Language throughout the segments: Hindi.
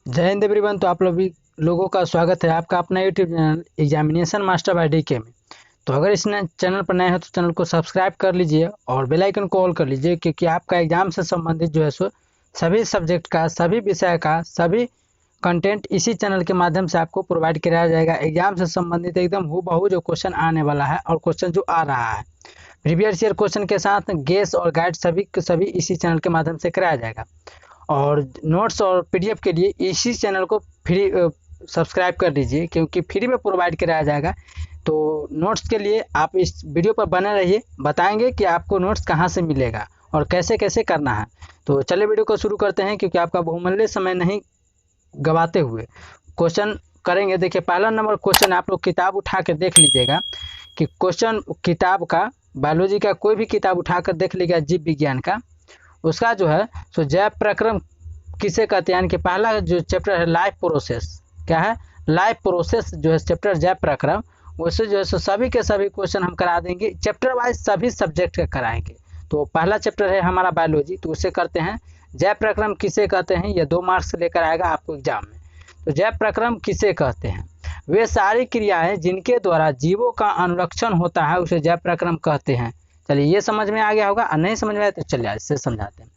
जय हिंद एवरीवन। तो आप लोगों का स्वागत है आपका अपना YouTube channel examination master by DK में। तो अगर इस चैनल पर नए हो तो चैनल को सब्सक्राइब कर लीजिए और बेल आइकन को ऑल कर लीजिए, क्योंकि आपका एग्जाम से संबंधित जो है सो सभी सब्जेक्ट का, सभी विषय का, सभी कंटेंट इसी चैनल के माध्यम से आपको प्रोवाइड कराया जाएगा। एग्जाम से संबंधित एकदम हूबहू जो क्वेश्चन आने वाला है और क्वेश्चन जो आ रहा है प्रीवियस ईयर क्वेश्चन के साथ गेस और गाइड सभी के सभी इसी चैनल के माध्यम से कराया जाएगा। और नोट्स और पीडीएफ के लिए इसी चैनल को फ्री सब्सक्राइब कर लीजिए, क्योंकि फ्री में प्रोवाइड कराया जाएगा। तो नोट्स के लिए आप इस वीडियो पर बने रहिए, बताएंगे कि आपको नोट्स कहाँ से मिलेगा और कैसे कैसे करना है। तो चलिए वीडियो को शुरू करते हैं, क्योंकि आपका बहुमूल्य समय नहीं गवाते हुए क्वेश्चन करेंगे। देखिए, पहला नंबर क्वेश्चन आप लोग किताब उठा कर देख लीजिएगा कि क्वेश्चन किताब का, बायोलॉजी का कोई भी किताब उठाकर देख लीजिएगा, जीव विज्ञान का, उसका जो है सो जैव प्रक्रम किसे कहते हैं। यानी कि पहला जो चैप्टर है लाइफ प्रोसेस, क्या है, लाइफ प्रोसेस जो है चैप्टर जैव प्रक्रम, उससे जो है सो सभी के सभी क्वेश्चन हम करा देंगे, चैप्टर वाइज सभी सब्जेक्ट का कराएंगे। तो पहला चैप्टर है हमारा बायोलॉजी, तो उसे करते हैं जैव प्रक्रम किसे कहते हैं। यह 2 मार्क्स लेकर आएगा आपको एग्जाम में। तो जैव प्रक्रम किसे कहते हैं, वे सारी क्रियाएं जिनके द्वारा जीवों का अनुरक्षण होता है उसे जैव प्रक्रम कहते हैं। चलिए, ये समझ में आ गया होगा, और नहीं समझ में आया तो चलिए इससे समझाते हैं।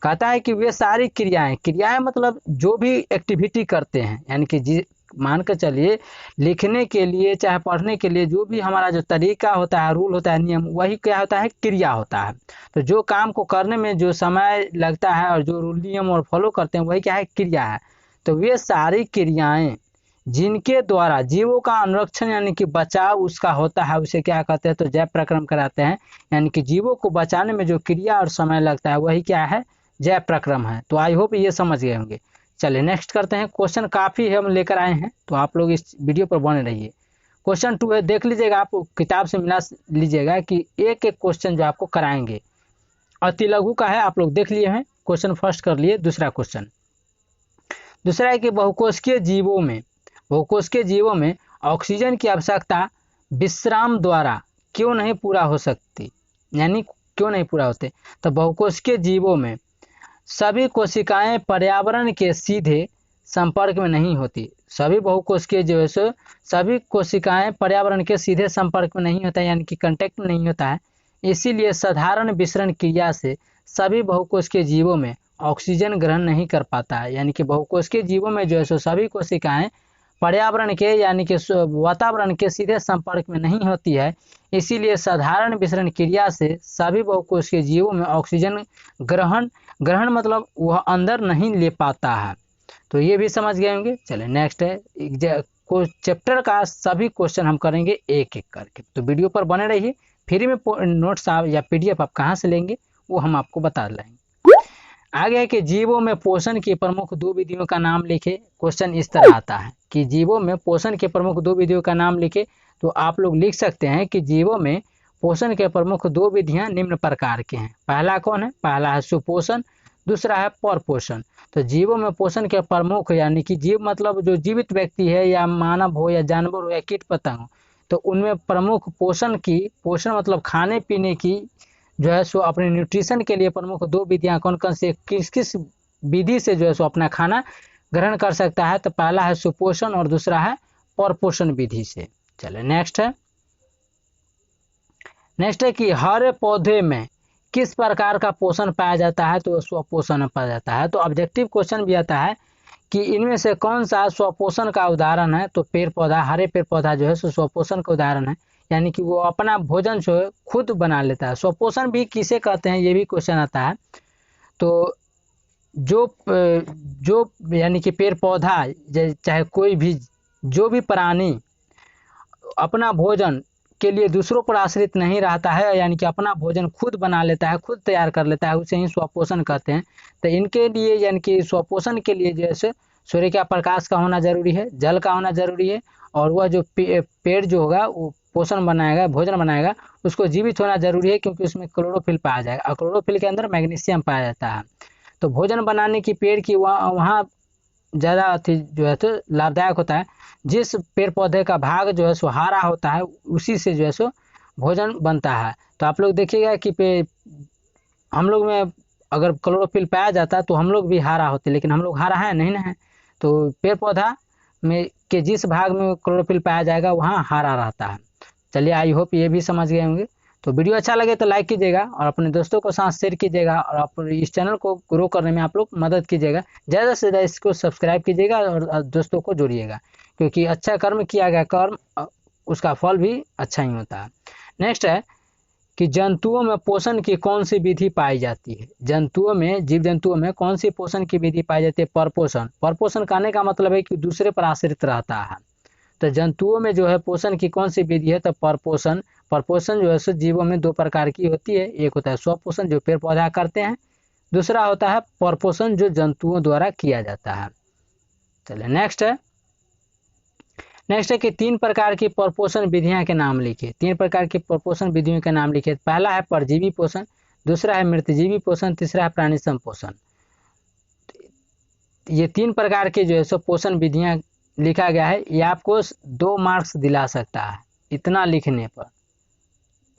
कहता है कि वे सारी क्रियाएं मतलब जो भी एक्टिविटी करते हैं, यानी कि मान कर चलिए लिखने के लिए चाहे पढ़ने के लिए जो भी हमारा जो तरीका होता है, रूल होता है, नियम, वही क्या होता है, क्रिया होता है। तो जो काम को करने में जो समय लगता है और जो रूल नियम और फॉलो करते हैं वही क्या है, क्रिया है। तो वे सारी क्रियाएं जिनके द्वारा जीवों का अनुरक्षण यानी कि बचाव उसका होता है उसे क्या कहते हैं, तो जैव प्रक्रम कराते हैं। यानी कि जीवों को बचाने में जो क्रिया और समय लगता है वही क्या है, जैव प्रक्रम है। तो आई होप ये समझ गए होंगे। चलिए नेक्स्ट करते हैं। क्वेश्चन काफ़ी हम लेकर आए हैं, तो आप लोग इस वीडियो पर बने रहिए। क्वेश्चन 2 है, देख लीजिएगा, आप किताब से मिला लीजिएगा कि एक एक क्वेश्चन जो आपको कराएंगे अति लघु का है, आप लोग देख लिए हैं। क्वेश्चन फर्स्ट कर लिए। दूसरा क्वेश्चन, दूसरा है कि बहुकोशिकीय जीवों में ऑक्सीजन की आवश्यकता विश्राम द्वारा क्यों नहीं पूरा हो सकती, यानी क्यों नहीं पूरा होते। तो बहुकोशिकीय जीवों में सभी कोशिकाएं पर्यावरण के सीधे संपर्क में नहीं होती। सभी बहुकोशिकीय जो है सो सभी कोशिकाएं पर्यावरण के सीधे संपर्क में नहीं होता है, यानी कि कांटेक्ट में नहीं होता है। इसीलिए साधारण विसरण क्रिया से सभी बहुकोशिकीय जीवों में ऑक्सीजन ग्रहण नहीं कर पाता है। यानी कि बहुकोशिकीय जीवों में जो है सो सभी कोशिकाएं पर्यावरण के यानी कि वातावरण के सीधे संपर्क में नहीं होती है। इसीलिए साधारण विसरण क्रिया से सभी बहुकोशिकीय जीवों में ऑक्सीजन ग्रहण मतलब वह अंदर नहीं ले पाता है। तो ये भी समझ गए होंगे। चलिए नेक्स्ट है, चैप्टर का सभी क्वेश्चन हम करेंगे एक एक करके। तो वीडियो पर बने रहिए। फ्री में नोट्स आप या पीडीएफ आप कहाँ से लेंगे वो हम आपको बता देंगे। आगे है कि जीवों में पोषण की प्रमुख 2 विधियों का नाम लिखे। क्वेश्चन इस तरह आता है कि जीवों में पोषण के प्रमुख 2 विधियों का नाम लिखे। तो आप लोग लिख सकते हैं कि जीवों में पोषण के प्रमुख 2 विधियां निम्न प्रकार के हैं। पहला कौन है, पहला है सुपोषण, दूसरा है परपोषण। तो जीवों में पोषण के प्रमुख यानी कि जीव मतलब जो जीवित व्यक्ति है, या मानव हो या जानवर हो या कीट पतंग हो, तो उनमें प्रमुख पोषण मतलब खाने पीने की जो है सो अपने न्यूट्रिशन के लिए प्रमुख 2 विधियां कौन कौन से, किस किस विधि से जो है सो अपना खाना ग्रहण कर सकता है। तो पहला है सुपोषण और दूसरा है परपोषण विधि से। चलिए नेक्स्ट है कि हर पौधे में किस प्रकार का पोषण पाया जाता है, तो स्वपोषण पाया जाता है। तो ऑब्जेक्टिव क्वेश्चन भी आता है कि इनमें से कौन सा स्वपोषण का उदाहरण है। तो पेड़ पौधा, हरे पेड़ पौधा जो है सो स्वपोषण का उदाहरण है, यानी कि वो अपना भोजन जो है खुद बना लेता है। स्वपोषण भी किसे कहते हैं ये भी क्वेश्चन आता है। तो जो यानी कि पेड़ पौधा चाहे कोई भी जो भी प्राणी अपना भोजन के लिए दूसरों पर आश्रित नहीं रहता है, यानी कि अपना भोजन खुद बना लेता है, खुद तैयार कर लेता है, उसे ही स्वपोषण कहते हैं। तो इनके लिए यानी कि स्वपोषण के लिए जैसे सूर्य का प्रकाश का होना जरूरी है, जल का होना जरूरी है, और वह जो पेड़ जो होगा वो पोषण बनाएगा, भोजन बनाएगा, उसको जीवित होना जरूरी है, क्योंकि उसमें क्लोरोफिल पाया जाएगा और क्लोरोफिल के अंदर मैग्नीशियम पाया जाता है। तो भोजन बनाने की पेड़ की वहाँ ज़्यादा जो है तो लाभदायक होता है। जिस पेड़ पौधे का भाग जो है सो हरा होता है उसी से जो है सो भोजन बनता है। तो आप लोग देखिएगा कि हम लोग में अगर क्लोरोफिल पाया जाता तो हम लोग भी हरा होते, लेकिन हम लोग हरा है नहीं ना है। तो पेड़ पौधा में के जिस भाग में क्लोरोफिल पाया जाएगा वहाँ हरा रहता है। चलिए, आई होप ये भी समझ गए होंगे। तो वीडियो अच्छा लगे तो लाइक कीजिएगा और अपने दोस्तों को साथ शेयर कीजिएगा और आप इस चैनल को ग्रो करने में आप लोग मदद कीजिएगा। ज़्यादा से ज़्यादा इसको सब्सक्राइब कीजिएगा और दोस्तों को जोड़िएगा, क्योंकि अच्छा कर्म किया गया कर्म उसका फल भी अच्छा ही होता है। नेक्स्ट है कि जंतुओं में पोषण की कौन सी विधि पाई जाती है। जंतुओं में, जीव जंतुओं में कौन सी पोषण की विधि पाई जाती है? परपोषण। परपोषण कहने का मतलब है कि दूसरे पर आश्रित रहता है। तो जंतुओं में जो है पोषण की कौन सी विधि है? तो परपोषण। परपोषण जो है सो जीवों में दो प्रकार की होती है। एक होता है स्वपोषण जो पेड़ पौधा करते हैं, दूसरा होता है परपोषण जो जंतुओं द्वारा किया जाता है। चलिए नेक्स्ट है कि 3 प्रकार की परपोषण विधियां के नाम लिखिए। 3 प्रकार की परपोषण विधियों के नाम लिखिए। पहला है परजीवी पोषण, दूसरा है मृतजीवी पोषण, तीसरा है प्राणी संपोषण। ये 3 प्रकार के जो है सो पोषण विधियां लिखा गया है। ये आपको 2 मार्क्स दिला सकता है। इतना लिखने पर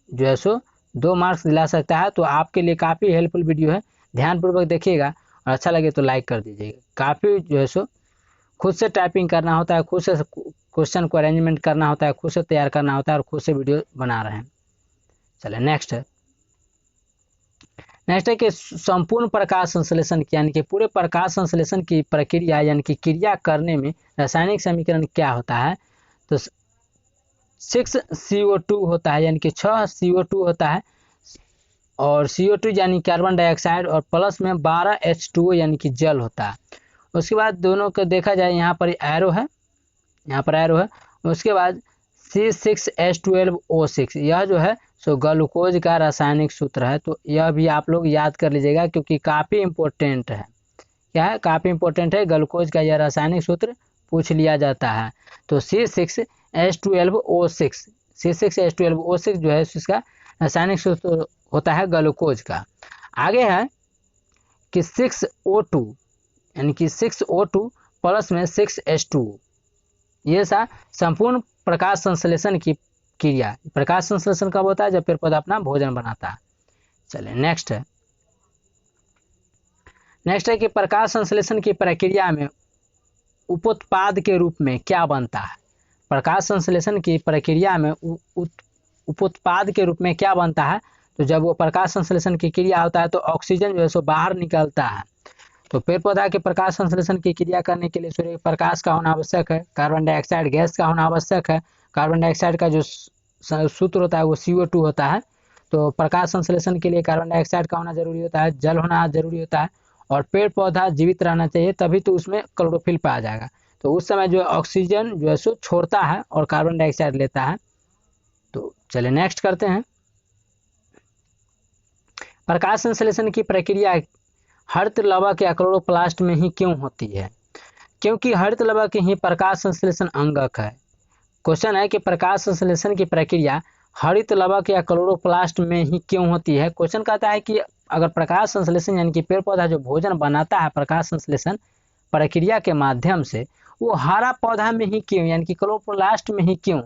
जो है सो 2 मार्क्स दिला सकता है। तो आपके लिए काफ़ी हेल्पफुल वीडियो है, ध्यानपूर्वक देखिएगा और अच्छा लगे तो लाइक कर दीजिएगा। काफ़ी जो है सो खुद से टाइपिंग करना होता है, खुद से क्वेश्चन को अरेंजमेंट करना होता है, खुद से तैयार करना होता है और खुद से वीडियो बना रहे हैं। चलिए नेक्स्ट है कि संपूर्ण प्रकाश संश्लेषण यानी कि पूरे प्रकाश संश्लेषण की प्रक्रिया यानी कि क्रिया करने में रासायनिक समीकरण क्या होता है? तो 6CO2 होता है, यानी कि 6 CO2 होता है और CO2 यानी कार्बन डाइऑक्साइड और प्लस में 12 H2O यानी कि जल होता है। उसके बाद दोनों को देखा जाए, यहाँ पर एरो है, यहाँ पर एरो है। उसके बाद C6H12O6 यह जो है सो ग्लूकोज का रासायनिक सूत्र है। तो यह भी आप लोग याद कर लीजिएगा क्योंकि काफ़ी इम्पोर्टेंट है। क्या है? काफ़ी इम्पोर्टेंट है। ग्लूकोज का यह रासायनिक सूत्र पूछ लिया जाता है। तो C6H12O6 C6H12O6 जो है इसका रासायनिक सूत्र होता है ग्लूकोज का। आगे है कि 6O2 यानी कि 6O2 प्लस में 6H2 ये सा संपूर्ण प्रकाश संश्लेषण की क्रिया। प्रकाश संश्लेषण कब होता है? जब पेड़ पौधा अपना भोजन बनाता है। चलिए नेक्स्ट है कि प्रकाश संश्लेषण की प्रक्रिया में उपोत्पाद के रूप में क्या बनता है? प्रकाश संश्लेषण की प्रक्रिया में उपोत्पाद के रूप में क्या बनता है? तो जब वो प्रकाश संश्लेषण की क्रिया होता है तो ऑक्सीजन जो है सो बाहर निकलता है। तो पेड़ पौधा के प्रकाश संश्लेषण की क्रिया करने के लिए सूर्य प्रकाश का होना आवश्यक है, कार्बन डाइऑक्साइड गैस का होना आवश्यक है। कार्बन डाइऑक्साइड का जो सूत्र होता है वो CO2 होता है। तो प्रकाश संश्लेषण के लिए कार्बन डाइऑक्साइड का होना जरूरी होता है, जल होना जरूरी होता है और पेड़ पौधा जीवित रहना चाहिए, तभी तो उसमें क्लोरोफिल पाया जाएगा। तो उस समय जो ऑक्सीजन जो है सो छोड़ता है और कार्बन डाइऑक्साइड लेता है। तो चलिए नेक्स्ट करते हैं। प्रकाश संश्लेषण की प्रक्रिया हरित लवक या क्लोरोप्लास्ट में ही क्यों होती है? क्योंकि हरित लवक ही प्रकाश संश्लेषण अंगक है। क्वेश्चन है कि प्रकाश संश्लेषण की प्रक्रिया हरित लवक या क्लोरोप्लास्ट में ही क्यों होती है? क्वेश्चन कहता है कि अगर प्रकाश संश्लेषण यानी कि पेड़ पौधा जो भोजन बनाता है प्रकाश संश्लेषण प्रक्रिया के माध्यम से, वो हरा पौधा में ही क्यों यानी कि क्लोरोप्लास्ट में ही क्यों?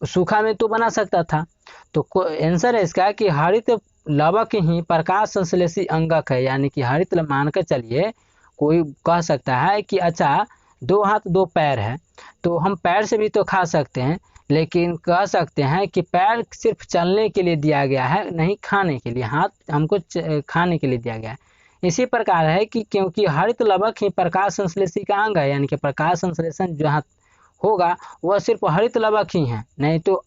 सूखा में तो बना सकता था। तो आंसर है इसका कि हरित लवक ही प्रकाश संश्लेषी अंगक है। यानी कि हरित मान कर चलिए, कोई कह सकता है कि अच्छा 2 हाथ 2 पैर है तो हम पैर से भी तो खा सकते हैं, लेकिन कह सकते हैं कि पैर सिर्फ चलने के लिए दिया गया है, नहीं खाने के लिए। हाथ हमको खाने के लिए दिया गया है। इसी प्रकार है कि क्योंकि हरित लवक ही प्रकाश संश्लेषी का अंग है, यानी कि प्रकाश संश्लेषण जहाँ होगा वह सिर्फ हरित लवक ही है, नहीं तो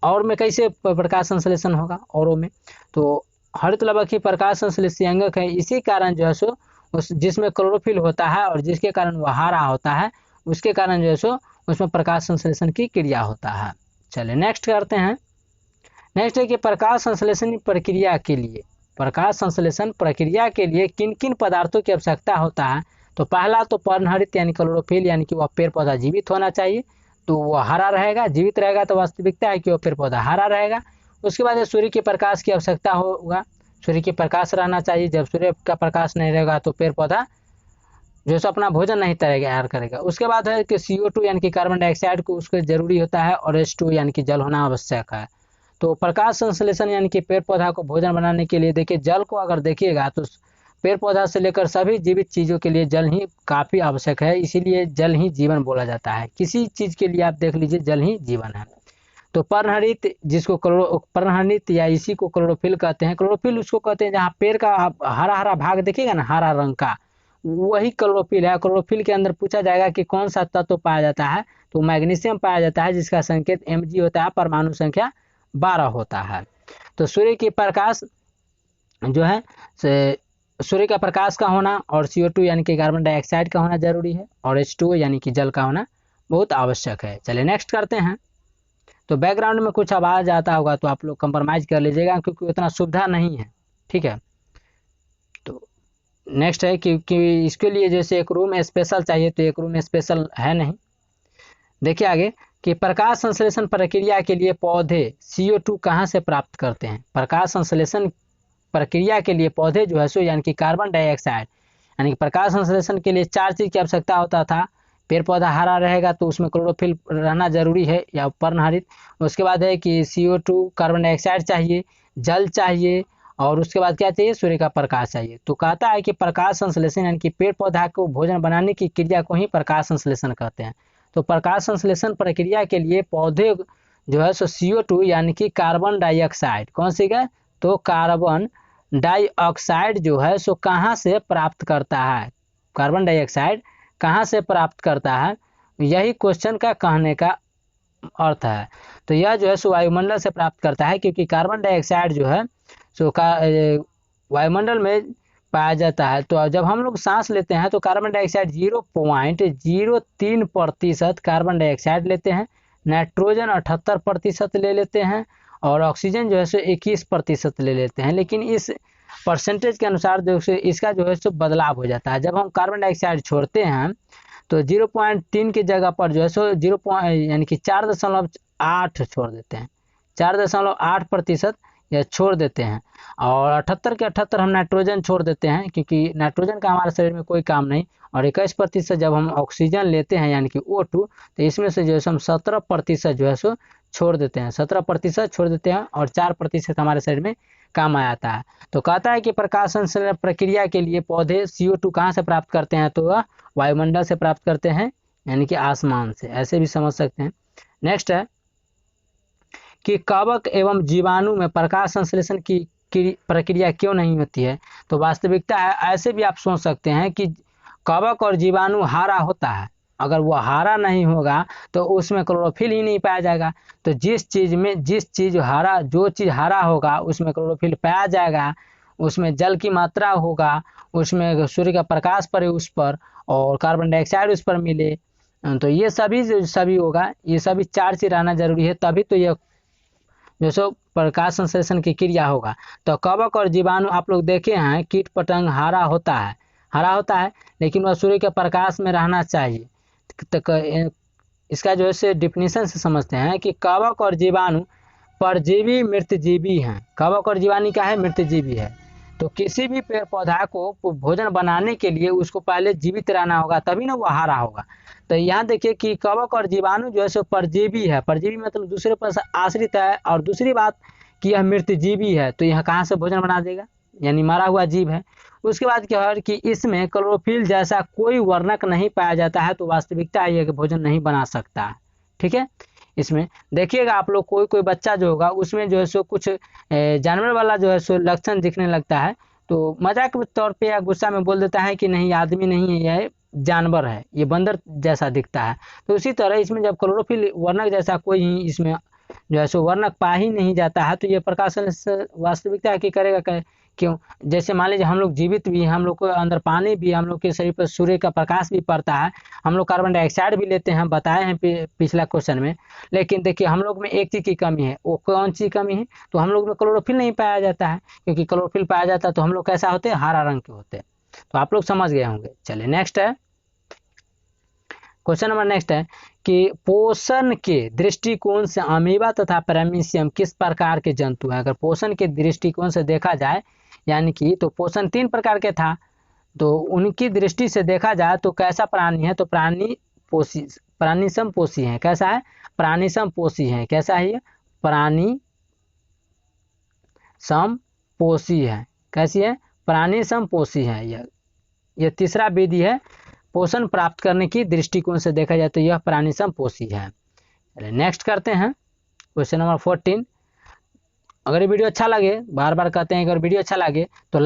और में कैसे प्रकाश संश्लेषण होगा औरों में? तो हरित लवक ही प्रकाश संश्लेषी अंगक है। इसी कारण जो है सो उस जिसमें क्लोरोफिल होता है और जिसके कारण वह हरा होता है, उसके कारण जो है सो उसमें प्रकाश संश्लेषण की क्रिया होता है। चलिए नेक्स्ट करते हैं। नेक्स्ट है कि प्रकाश संश्लेषण प्रक्रिया के लिए किन किन पदार्थों की आवश्यकता होता है? तो पहला तो पर्णहरित यानी क्लोरोफिल, यानी कि वह पेड़ पौधा जीवित होना चाहिए तो वह हरा रहेगा, जीवित रहेगा तो वास्तविकता है कि वह पेड़ पौधा हरा रहेगा। उसके बाद सूर्य के प्रकाश की आवश्यकता होगा, सूर्य के प्रकाश रहना चाहिए। जब सूर्य का प्रकाश नहीं रहेगा तो पेड़ पौधा जो है अपना भोजन नहीं तैयार करेगा। उसके बाद है कि CO2 यानी कि कार्बन डाइऑक्साइड को उसको जरूरी होता है और H2 यानी कि जल होना आवश्यक है। तो प्रकाश संश्लेषण यानी कि पेड़ पौधा को भोजन बनाने के लिए देखिए, जल को अगर देखिएगा तो पेड़ पौधा से लेकर सभी जीवित चीज़ों के लिए जल ही काफ़ी आवश्यक है, इसीलिए जल ही जीवन बोला जाता है। किसी चीज़ के लिए आप देख लीजिए, जल ही जीवन है। तो पर्णहरित, जिसको पर्णहरित या इसी को क्लोरोफिल कहते हैं। क्लोरोफिल उसको कहते हैं जहाँ पेड़ का आप हरा हरा भाग देखिएगा ना, हरा रंग का, वही क्लोरोफिल है। क्लोरोफिल के अंदर पूछा जाएगा कि कौन सा तत्व पाया जाता है, तो मैग्नीशियम पाया जाता है, जिसका संकेत Mg होता है, परमाणु संख्या 12 होता है। तो सूर्य की प्रकाश जो है सूर्य का प्रकाश का होना और CO2 यानी कि कार्बन डाइऑक्साइड का होना जरूरी है, और H2O यानी कि जल का होना बहुत आवश्यक है। चलिए नेक्स्ट करते हैं। तो बैकग्राउंड में कुछ आवाज़ आता होगा तो आप लोग कंप्रोमाइज़ कर लीजिएगा, क्योंकि उतना सुविधा नहीं है, ठीक है। तो नेक्स्ट है कि इसके लिए जैसे एक रूम स्पेशल चाहिए, तो एक रूम स्पेशल है नहीं। देखिए आगे कि प्रकाश संश्लेषण प्रक्रिया के लिए पौधे CO2 कहाँ से प्राप्त करते हैं। प्रकाश संश्लेषण प्रक्रिया के लिए पौधे जो है सो यानी कि कार्बन डाइऑक्साइड, यानी कि प्रकाश संश्लेषण के लिए 4 चीज़ की आवश्यकता होता था। पेड़ पौधा हरा रहेगा तो उसमें क्लोरोफिल रहना जरूरी है या पर्णहरित। उसके बाद है कि CO2 कार्बन डाइऑक्साइड चाहिए, जल चाहिए, और उसके बाद क्या चाहिए, सूर्य का प्रकाश चाहिए। तो कहता है कि प्रकाश संश्लेषण यानी कि पेड़ पौधा को भोजन बनाने की क्रिया को ही प्रकाश संश्लेषण कहते हैं। तो प्रकाश संश्लेषण प्रक्रिया के लिए पौधे जो है सो CO2 यानी कि कार्बन डाइऑक्साइड, कौन सी है, तो कार्बन डाइऑक्साइड जो है सो कहाँ से प्राप्त करता है, कार्बन डाइऑक्साइड कहाँ से प्राप्त करता है, यही क्वेश्चन का कहने का अर्थ है। तो यह जो है सो वायुमंडल से प्राप्त करता है, क्योंकि कार्बन डाइऑक्साइड जो है सो वायुमंडल में पाया जाता है। तो जब हम लोग सांस लेते हैं तो कार्बन डाइऑक्साइड 0.03% कार्बन डाइऑक्साइड लेते हैं, नाइट्रोजन 78% ले लेते हैं, और ऑक्सीजन जो है सो 21% ले लेते हैं। लेकिन इस परसेंटेज के अनुसार जो है इसका जो है सो बदलाव हो जाता है। जब हम कार्बन डाइऑक्साइड छोड़ते हैं तो 0.3 की जगह पर जो है सो 0 यानी कि 4.8 छोड़ देते हैं, 4.8% या छोड़ देते हैं, और 78 के 78 हम नाइट्रोजन छोड़ देते हैं, क्योंकि नाइट्रोजन का हमारे शरीर में कोई काम नहीं। और 21% जब हम ऑक्सीजन लेते हैं यानी कि O2, तो इसमें से जो है हम 17% जो है सो छोड़ देते हैं, 17% छोड़ देते हैं, और 4% हमारे शरीर में काम आ जाता है। तो कहता है कि प्रकाश संश्लेषण प्रक्रिया के लिए पौधे CO2 कहाँ से प्राप्त करते हैं, तो वह वायुमंडल से प्राप्त करते हैं, यानी कि आसमान से, ऐसे भी समझ सकते हैं। नेक्स्ट है कि कवक एवं जीवाणु में प्रकाश संश्लेषण की प्रक्रिया क्यों नहीं होती है। तो वास्तविकता है, ऐसे भी आप सोच सकते हैं कि कवक और जीवाणु हरा होता है, अगर वो हरा नहीं होगा तो उसमें क्लोरोफिल ही नहीं पाया जाएगा। तो जो चीज़ हरा होगा उसमें क्लोरोफिल पाया जाएगा, उसमें जल की मात्रा होगा, उसमें सूर्य का प्रकाश पड़े उस पर, और कार्बन डाइऑक्साइड उस पर मिले, तो ये सभी होगा। ये सभी 4 चीज़ रहना जरूरी है, तभी तो यह जो सो प्रकाश संश्लेषण की क्रिया होगा। तो कवक और जीवाणु आप लोग देखे हैं, कीट पतंग हरा होता है, लेकिन वह सूर्य के प्रकाश में रहना चाहिए। तो इसका जो है डिफिनीशन से समझते हैं कि कवक और जीवाणु परजीवी मृतजीवी हैं। कवक और जीवाणु क्या है, मृतजीवी है। तो किसी भी पेड़ पौधा को भोजन बनाने के लिए उसको पहले जीवित रहना होगा, तभी ना वो हरा होगा। तो यहाँ देखिए कि कवक और जीवाणु जो है सो परजीवी है, परजीवी मतलब दूसरे पर आश्रित है, और दूसरी बात कि यह मृतजीवी है, तो यह कहाँ से भोजन बना देगा, यानी मरा हुआ जीव है। उसके बाद क्या है कि इसमें क्लोरोफिल जैसा कोई वर्णक नहीं पाया जाता है, तो वास्तविकता है कि भोजन नहीं बना सकता है, ठीक है। इसमें देखिएगा आप लोग, कोई बच्चा जो होगा उसमें जो है सो कुछ जानवर वाला जो है सो लक्षण दिखने लगता है, तो मजाक के तौर पे या गुस्सा में बोल देता है कि नहीं आदमी नहीं है, यह जानवर है, ये बंदर जैसा दिखता है। तो उसी तरह इसमें जब क्लोरोफिल वर्णक जैसा कोई इसमें जो है सो वर्णक पा ही नहीं जाता है, तो ये प्रकाश वास्तविकता की करेगा क्यों। जैसे मान लीजिए हम लोग जीवित भी हैं, हम लोग को अंदर पानी भी, हम लोग के शरीर पर सूर्य का प्रकाश भी पड़ता है, हम लोग कार्बन डाइऑक्साइड भी लेते हैं, बताए हैं पिछला क्वेश्चन में। लेकिन देखिए हम लोग में एक चीज़ की कमी है, वो कौन सी कमी है, तो हम लोग में क्लोरोफिल नहीं पाया जाता है, क्योंकि क्लोरोफिल पाया जाता है तो हम लोग कैसा होते हैं, हरा रंग के होते हैं। तो आप लोग समझ गए होंगे। चलिए नेक्स्ट है, क्वेश्चन नंबर नेक्स्ट है कि पोषण के दृष्टिकोण से अमीबा तथा पैरामीशियम किस प्रकार के जंतु हैं। अगर पोषण के दृष्टिकोण से देखा जाए, यानी कि तो पोषण 3 प्रकार के था, तो उनकी दृष्टि से देखा जाए तो कैसा प्राणी है, तो प्राणी समपोषी है। कैसा है, प्राणी समपोषी है। कैसा है, प्राणी समपोषी है। कैसी है, प्राणी समपोषी हैं। यह तीसरा विधि है। पोषण प्राप्त करने की दृष्टिकोण से देखा जाए तो यह प्राणी समपोषी है। नेक्स्ट करते हैं क्वेश्चन नंबर 14। अगर ये वीडियो अच्छा लगे, बार बार कहते हैं, अगर वीडियो अच्छा लगे तो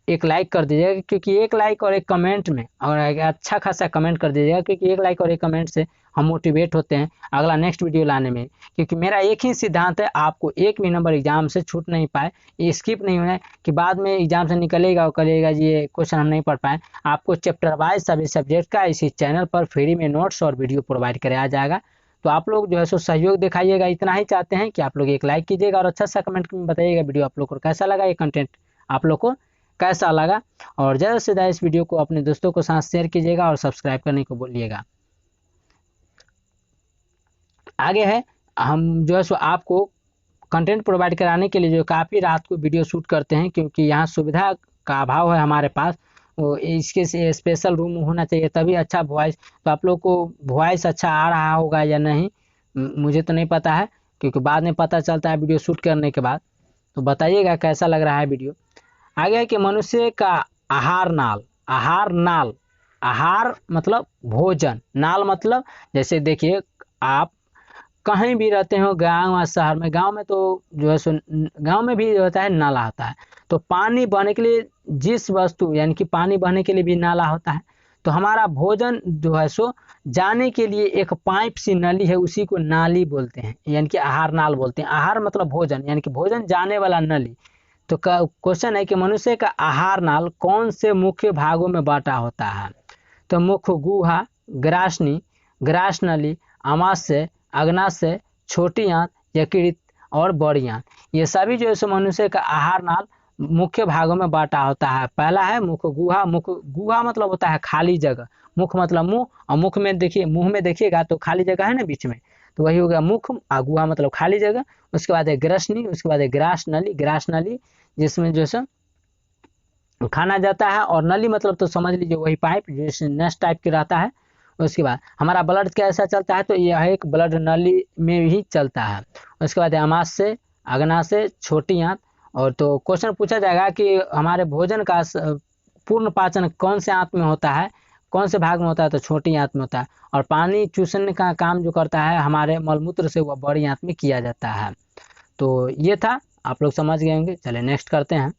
एक लाइक कर दीजिएगा, क्योंकि एक लाइक और एक कमेंट में, और अच्छा खासा कमेंट कर दीजिएगा, क्योंकि एक लाइक और एक कमेंट से हम मोटिवेट होते हैं अगला नेक्स्ट वीडियो लाने में। क्योंकि मेरा एक ही सिद्धांत है, आपको एक भी नंबर एग्जाम से छूट नहीं पाए, ये स्किप नहीं होना है कि बाद में एग्जाम से निकलेगा और करेगा ये क्वेश्चन हम नहीं पढ़ पाए। आपको चैप्टर वाइज सभी सब्जेक्ट का इसी चैनल पर फ्री में नोट्स और वीडियो प्रोवाइड कराया जाएगा। तो आप लोग जो है सो सहयोग दिखाइएगा, इतना ही चाहते हैं कि आप लोग एक लाइक कीजिएगा और अच्छा सा कमेंट में बताइएगा वीडियो आप लोग को कैसा लगा, ये कंटेंट आप लोग को कैसा लगा। और ज़्यादा से ज़्यादा इस वीडियो को अपने दोस्तों के साथ शेयर कीजिएगा और सब्सक्राइब करने को बोलिएगा। आगे है, हम जो है सो आपको कंटेंट प्रोवाइड कराने के लिए जो काफ़ी रात को वीडियो शूट करते हैं, क्योंकि यहाँ सुविधा का अभाव है हमारे पास। वो इसके से स्पेशल रूम होना चाहिए तभी अच्छा वॉइस, तो आप लोग को वॉइस अच्छा आ रहा होगा या नहीं मुझे तो नहीं पता है, क्योंकि बाद में पता चलता है वीडियो शूट करने के बाद। तो बताइएगा कैसा लग रहा है वीडियो। आगे है कि मनुष्य का आहार नाल। आहार मतलब भोजन, नाल मतलब जैसे देखिए आप कहीं भी रहते हो, गांव या शहर में, गांव में तो जो है सो गांव में भी होता है नाला होता है, तो पानी बहने के लिए जिस वस्तु यानी कि पानी बहने के लिए भी नाला होता है, तो हमारा भोजन जो है सो जाने के लिए एक पाइप सी नली है, उसी को नाली बोलते हैं, यानी कि आहार नाल बोलते हैं। आहार मतलब भोजन, यानी कि भोजन जाने वाला नली। तो क्वेश्चन है कि मनुष्य का आहार नाल कौन से मुख्य भागों में बांटा होता है। तो मुख्य गुहा, ग्रासनी, ग्रास नली, आमाशय, अग्नाशय, छोटी आंत, यकृत और बड़ी आंत, ये सभी जो है सो मनुष्य का आहार नाल मुख्य भागों में बांटा होता है। पहला है मुख गुहा। मुख गुहा मतलब होता है खाली जगह, मुख मतलब मुंह, और मुख में देखिए, मुंह में देखिएगा तो खाली जगह है ना बीच में, तो वही हो गया मुख। और गुहा मतलब खाली जगह। उसके बाद है ग्रसनी, उसके बाद है ग्रास नली। ग्रास नली जिसमें जो है खाना जाता है, और नली मतलब तो समझ लीजिए वही पाइप जैसे नस टाइप के रहता है। उसके बाद हमारा ब्लड कैसा चलता है, तो यह एक ब्लड नली में ही चलता है। उसके बाद आमाशय, अग्नाशय, छोटी आंत। और तो क्वेश्चन पूछा जाएगा कि हमारे भोजन का पूर्ण पाचन कौन से आंत में होता है, कौन से भाग में होता है, तो छोटी आंत में होता है। और पानी चूसने का काम जो करता है हमारे मलमूत्र से, वह बड़ी आंत में किया जाता है। तो ये था, आप लोग समझ गए होंगे। चलिए नेक्स्ट करते हैं।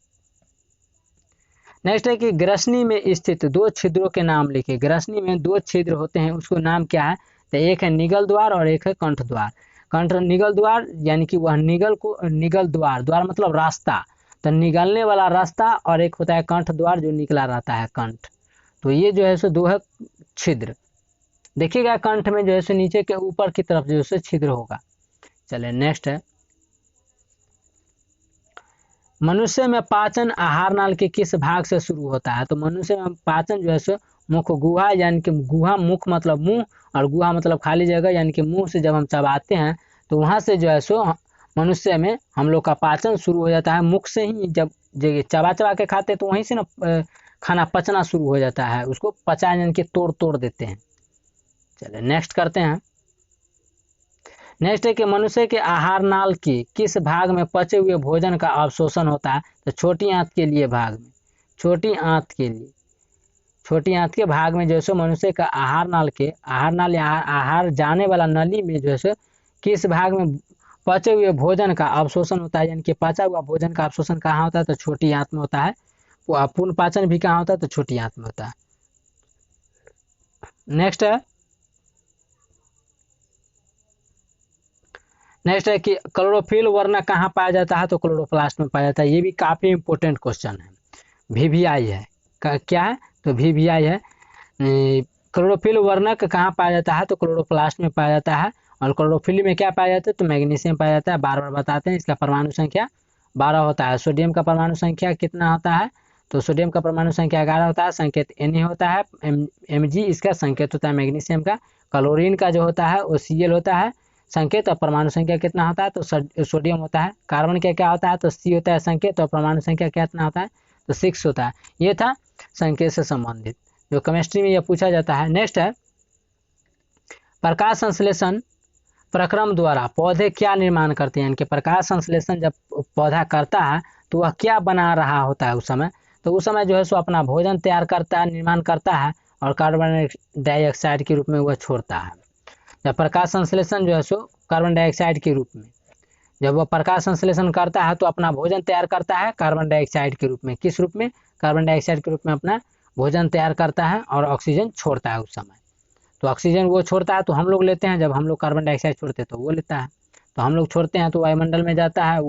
नेक्स्ट है कि ग्रसनी में स्थित दो छिद्रों के नाम लिखिए। ग्रसनी में दो छिद्र होते हैं, उसको नाम क्या है, तो एक है निगल द्वार और एक है कंठ द्वार। कंठ निगल द्वार यानी कि वह निगल द्वार, द्वार मतलब रास्ता, तो निगलने वाला रास्ता, और एक होता है कंठ द्वार जो निकला रहता है कंठ। तो ये जो है सो दो है छिद्र। देखिएगा कंठ में जो है सो नीचे के ऊपर की तरफ जो है छिद्र होगा। चलिए नेक्स्ट है, मनुष्य में पाचन आहार नाल के किस भाग से शुरू होता है। तो मनुष्य में पाचन जो है सो मुख गुहा, यानी कि गुहा, मुख मतलब मुंह, और गुहा मतलब खाली जगह, यानी कि मुंह से जब हम चबाते हैं तो वहां से जो है सो मनुष्य में हम लोग का पाचन शुरू हो जाता है। मुख से ही जब चबा चबा के खाते हैं तो वहीं से ना खाना पचना शुरू हो जाता है, उसको पचा यानी कि तोड़ देते हैं। चलिए नेक्स्ट करते हैं। नेक्स्ट है कि मनुष्य के आहार नाल के किस भाग में पचे हुए भोजन का अवशोषण होता है। तो छोटी आंत के लिए भाग में, छोटी आंत के भाग में जो है मनुष्य का आहार नाल या आहार जाने वाला नली में जो है किस भाग में पचे हुए भोजन का अवशोषण होता है, यानी कि पचा हुआ भोजन का अवशोषण कहाँ होता है, तो छोटी आंत में होता है। पूर्ण पाचन भी कहाँ होता है, तो छोटी आंत में होता है। नेक्स्ट है कि क्लोरोफिल वर्ण कहाँ पाया जाता है, तो क्लोरोप्लास्ट में पाया जाता है। ये भी काफ़ी इंपॉर्टेंट क्वेश्चन है। VVI है, क्या है, तो VVI है। क्लोरोफिल वर्णक कहाँ पाया जाता है, तो क्लोरोप्लास्ट में पाया जाता है। और क्लोरोफिल में क्या पाया जाता है, तो मैग्नीशियम पाया जाता है। बार बार बताते हैं, इसका परमाणु संख्या 12 होता है। सोडियम का परमाणु संख्या कितना होता है, तो सोडियम का परमाणु संख्या 11 होता है, संकेत Na होता है। Mg इसका संकेत होता है मैग्नीशियम का। क्लोरीन का जो होता है वो Cl होता है संकेत, और परमाणु संख्या कितना होता है, तो सोडियम होता है। कार्बन का क्या होता है, तो C होता है संकेत, और परमाणु संख्या कितना होता है, तो 6 होता है। ये था संकेत से संबंधित, जो केमिस्ट्री में यह पूछा जाता है। नेक्स्ट है, प्रकाश संश्लेषण प्रक्रम द्वारा पौधे क्या निर्माण करते हैं, यानी कि प्रकाश संश्लेषण जब पौधा करता है तो वह क्या बना रहा होता है उस समय, तो उस समय जो है सो अपना भोजन तैयार करता है, निर्माण करता है और कार्बन डाइऑक्साइड के रूप में वह छोड़ता है। जब प्रकाश संश्लेषण जो है सो कार्बन डाइऑक्साइड के रूप में, जब वह प्रकाश संश्लेषण करता है तो अपना भोजन तैयार करता है कार्बन डाइऑक्साइड के रूप में। किस रूप में? कार्बन डाइऑक्साइड के रूप में अपना भोजन तैयार करता है और ऑक्सीजन छोड़ता है उस समय। तो ऑक्सीजन वो छोड़ता है तो हम लोग लेते हैं, जब हम लोग कार्बन डाइऑक्साइड छोड़ते हैं तो वो लेता है। तो हम लोग छोड़ते हैं तो वायुमंडल में जाता है,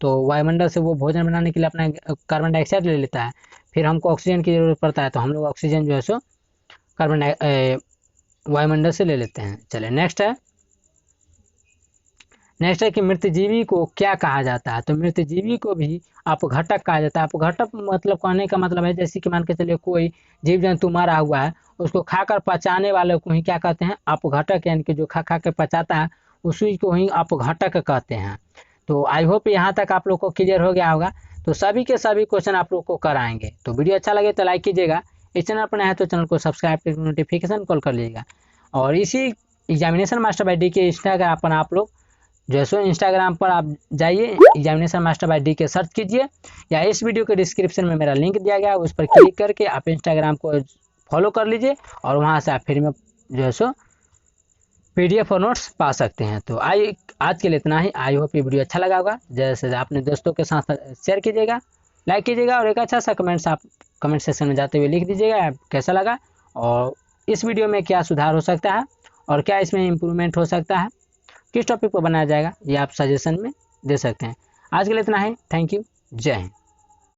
तो वायुमंडल से वो भोजन बनाने के लिए अपना कार्बन डाइऑक्साइड ले लेता है। फिर हमको ऑक्सीजन की जरूरत पड़ता है तो हम लोग ऑक्सीजन जो है सो वायुमंडल से ले लेते हैं। चलिए नेक्स्ट है कि मृतजीवी को क्या कहा जाता है? तो मृतजीवी को भी अपघटक कहा जाता है। अपघटक मतलब कहने का मतलब है, जैसे कि मान के चलिए कोई जीव जंतु मारा हुआ है, उसको खाकर पचाने वाले को ही क्या कहते हैं? अपघटक, यानी कि जो खा खा के पचाता है उसी को ही अपघटक कहते हैं। तो आई होप यहाँ तक आप लोग को क्लियर हो गया होगा। तो सभी के सभी क्वेश्चन आप लोग को कराएंगे। तो वीडियो अच्छा लगे तो लाइक कीजिएगा, इस चैनल पर नया है तो चैनल को सब्सक्राइब करके नोटिफिकेशन कॉल कर लीजिएगा। और इसी एग्जामिनेशन मास्टर बाय डी के इंस्टाग्राम पर आप लोग जो है सो इंस्टाग्राम पर आप जाइए, एग्जामिनेशन मास्टर बाय डी के सर्च कीजिए, या इस वीडियो के डिस्क्रिप्शन में मेरा लिंक दिया गया है, उस पर क्लिक करके आप इंस्टाग्राम को फॉलो कर लीजिए और वहाँ से आप फ्री में जो है सो PDF और नोट्स पा सकते हैं। तो आज के लिए इतना ही। आई होप ये वीडियो अच्छा लगा होगा। जैसे अपने दोस्तों के साथ शेयर कीजिएगा, लाइक कीजिएगा और एक अच्छा सा कमेंट्स आप कमेंट सेक्शन में जाते हुए लिख दीजिएगा कैसा लगा और इस वीडियो में क्या सुधार हो सकता है और क्या इसमें इम्प्रूवमेंट हो सकता है, किस टॉपिक पर बनाया जाएगा, ये आप सजेशन में दे सकते हैं। आज के लिए इतना ही। Thank you. जय हिंद।